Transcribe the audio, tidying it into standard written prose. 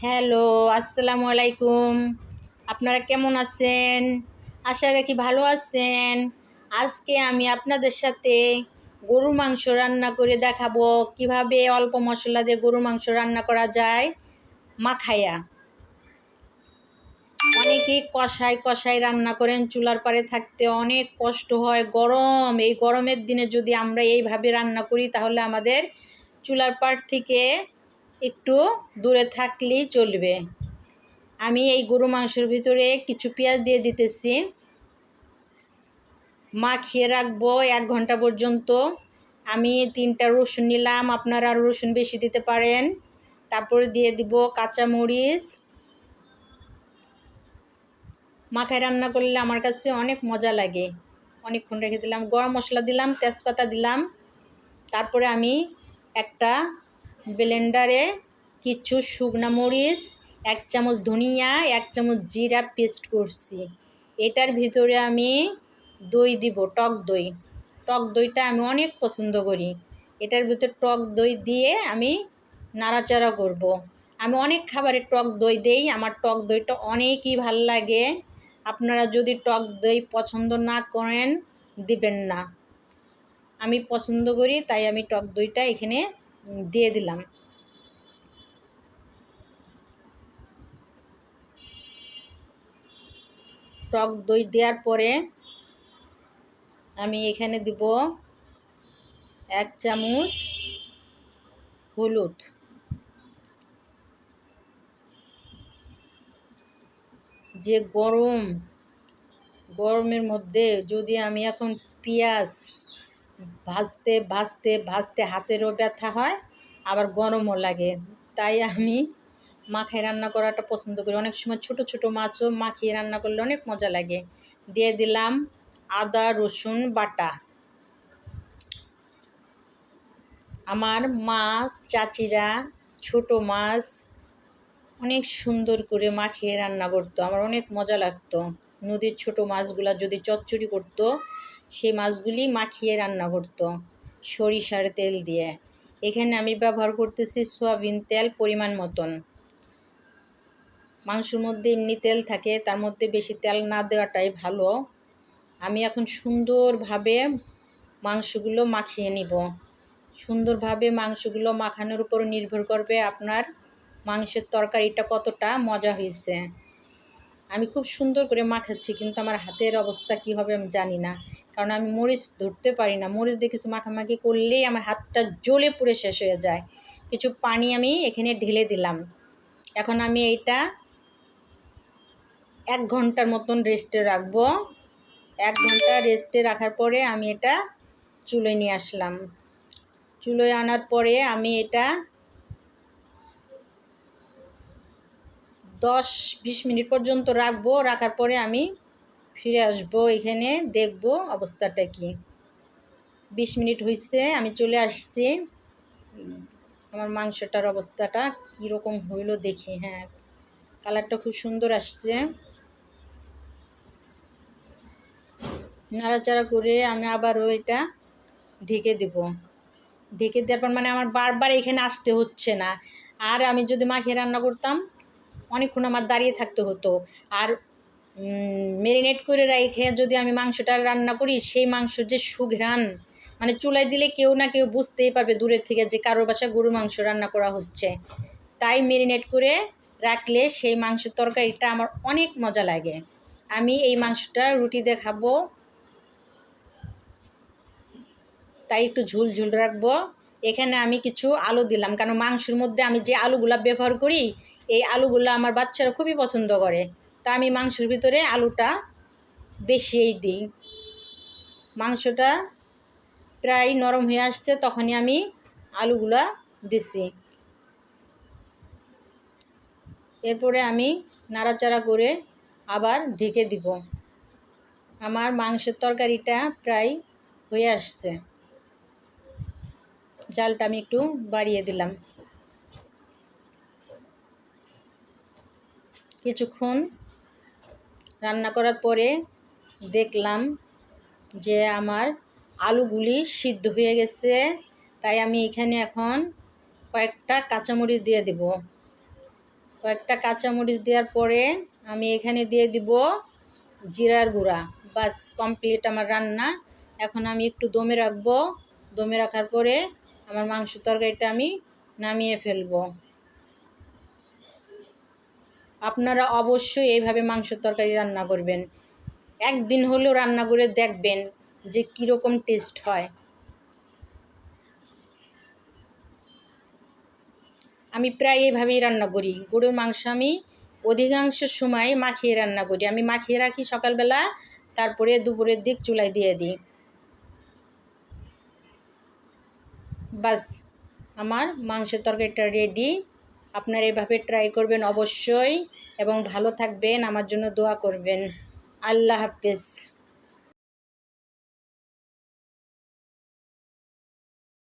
Hello, আসসালামু আলাইকুম। আপনারা কেমন আছেন? আশা রাখি ভালো আছেন। আজকে আমি আপনাদের সাথে গরুর মাংস রান্না করে দেখাবো কিভাবে অল্প মশলা দিয়ে গরুর মাংস রান্না করা যায় মাখায়া। অনেকেই কষায় কষায় রান্না করেন, চুলার পাড়ে থাকতে অনেক কষ্ট হয়, গরম। এই গরমের দিনে যদি আমরা এইভাবে রান্না করি তাহলে আমাদের চুলার পাড় থেকে একটু দূরে থাকলেই চলবে। আমি এই গরু মাংসের ভিতরে কিছু পেঁয়াজ দিয়ে দিতেছি, মাখিয়ে রাখবো 1 ঘন্টা পর্যন্ত। আমি 3টা রসুন নিলাম, আপনারা আরও রসুন বেশি দিতে পারেন। তারপরে দিয়ে দিব কাঁচামরিচ। মাখায় রান্না করলে আমার কাছে অনেক মজা লাগে। অনেকক্ষণ রেখে দিলাম, গরম মশলা দিলাম, তেজপাতা দিলাম। তারপরে আমি একটা ব্লেন্ডারে কিছু শুকনো মরিচ, 1 চামচ ধনিয়া, 1 চামচ জিরা পেস্ট করছি। এটার ভিতরে আমি দই দিব, টক দই। টক দইটা আমি অনেক পছন্দ করি। এটার ভিতরে টক দই দিয়ে আমি নাড়াচাড়া করব। আমি অনেক খাবারে টক দই দেই, আমার টক দইটা অনেকই ভাল লাগে। আপনারা যদি টক দই পছন্দ না করেন দিবেন না। আমি পছন্দ করি তাই আমি টক দইটা এখানে দিয়ে দিলাম। টক দই দেওয়ার পরে আমি এখানে দিব 1 চামচ হলুদ। যে গরমের মধ্যে যদি আমি এখন পেঁয়াজ ভাজতে ভাজতে ভাজতে হাতেরও ব্যথা হয়, আবার গরমও লাগে। তাই আমি মাখায় রান্না করাটা পছন্দ করি। অনেক সময় ছোট ছোট মাছও মাখিয়ে রান্না করলে অনেক মজা লাগে। দিয়ে দিলাম আদা রসুন বাটা। আমার মা চাচিরা ছোট মাছ অনেক সুন্দর করে মাখিয়ে রান্না করতো, আমার অনেক মজা লাগতো। নদীর ছোট মাছগুলা যদি চচ্চড়ি করতো, সেই মাছগুলি মাখিয়ে রান্না করতো সরিষার তেল দিয়ে। এখানে আমি ব্যবহার করতেছি সয়াবিন তেল পরিমাণ মতন। মাংসের মধ্যে এমনি তেল থাকে, তার মধ্যে বেশি তেল না দেওয়াটাই ভালো। আমি এখন সুন্দরভাবে মাংসগুলো মাখিয়ে নিব। সুন্দরভাবে মাংসগুলো মাখানোর উপর নির্ভর করবে আপনার মাংসের তরকারিটা কতটা মজা হয়েছে। আমি খুব সুন্দর করে মাখাচ্ছি, কিন্তু আমার হাতের অবস্থা কী হবে আমি জানি না, কারণ আমি মরিচ ধরতে পারি না। মরিচ দিয়ে কিছু মাখামাখি করলেই আমার হাতটা জ্বলে পুড়ে শেষ হয়ে যায়। কিছু পানি আমি এখানে ঢেলে দিলাম। এখন আমি এইটা 1 ঘন্টার মতন রেস্টে রাখবো। 1 ঘন্টা রেস্টে রাখার পরে আমি এটা চুলোয় নিয়ে আসলাম। চুলোয় আনার পরে আমি এটা 10-20 মিনিট পর্যন্ত রাখবো। রাখার পরে আমি ফিরে আসবো, এখানে দেখব অবস্থাটা কি। 20 মিনিট হয়েছে, আমি চলে আসছি। আমার মাংসটার অবস্থাটা কীরকম হইলো দেখি। হ্যাঁ, কালারটা খুব সুন্দর আসছে। নাড়াচাড়া করে আমি আবারও এটা ঢেকে দেব। ঢেকে দেওয়ার পর মানে আমার বারবার এখানে আসতে হচ্ছে না। আর আমি যদি মাখিয়ে রান্না করতাম অনেকক্ষণ আমার দাঁড়িয়ে থাকতে হতো। আর ম্যারিনেট করে রেখে যদি আমি মাংসটা রান্না করি, সেই মাংসর যে সুঘ্রাণ, মানে চুলায় দিলে কেউ না কেউ বুঝতেই পারবে দূরের থেকে যে কারোর বাসায় গরু মাংস রান্না করা হচ্ছে। তাই ম্যারিনেট করে রাখলে সেই মাংসের তরকারিটা আমার অনেক মজা লাগে। আমি এই মাংসটা রুটি দিয়ে খাবো, তাই একটু ঝুল ঝুল রাখবো। এখানে আমি কিছু আলু দিলাম, কারণ মাংসের মধ্যে আমি যে আলুগুলা ব্যবহার করি, এই আলুগুলো আমার বাচ্চারা খুবই পছন্দ করে। তা আমি মাংসের ভিতরে আলুটা বেশিই দিই। মাংসটা প্রায় নরম হয়ে আসছে, তখনই আমি আলুগুলা দিছি। এরপরে আমি নাড়াচাড়া করে আবার ঢেকে দিব। আমার মাংসের তরকারিটা প্রায় হয়ে আসছে। জালটা আমি একটু বাড়িয়ে দিলাম। কিছুক্ষণ রান্না করার পরে দেখলাম যে আমার আলুগুলি সিদ্ধ হয়ে গেছে। তাই আমি এখানে এখন কয়েকটা কাঁচামরিচ দিয়ে দেব। কয়েকটা কাঁচামরিচ দেওয়ার পরে আমি এখানে দিয়ে দিব জিরার গুঁড়া। বাস কমপ্লিট আমার রান্না। এখন আমি একটু দমে রাখবো। দমে রাখার পরে আমার মাংস তরকারিটা আমি নামিয়ে ফেলবো। আপনারা অবশ্যই এইভাবে মাংস তরকারি রান্না করবেন। একদিন হলেও রান্না করে দেখবেন যে কীরকম টেস্ট হয়। আমি প্রায় এইভাবেই রান্না করি। গরুর মাংস আমি অধিকাংশ সময় মাখিয়ে রান্না করি। আমি মাখিয়ে রাখি সকালবেলা, তারপরে দুপুরের দিক চুলায় দিয়ে দিই। বাস আমার মাংসের তরকারিটা রেডি। আপনারা এভাবে ট্রাই করবেন অবশ্যই এবং ভালো থাকবেন, আমার জন্য দোয়া করবেন। আল্লাহ হাফেজ।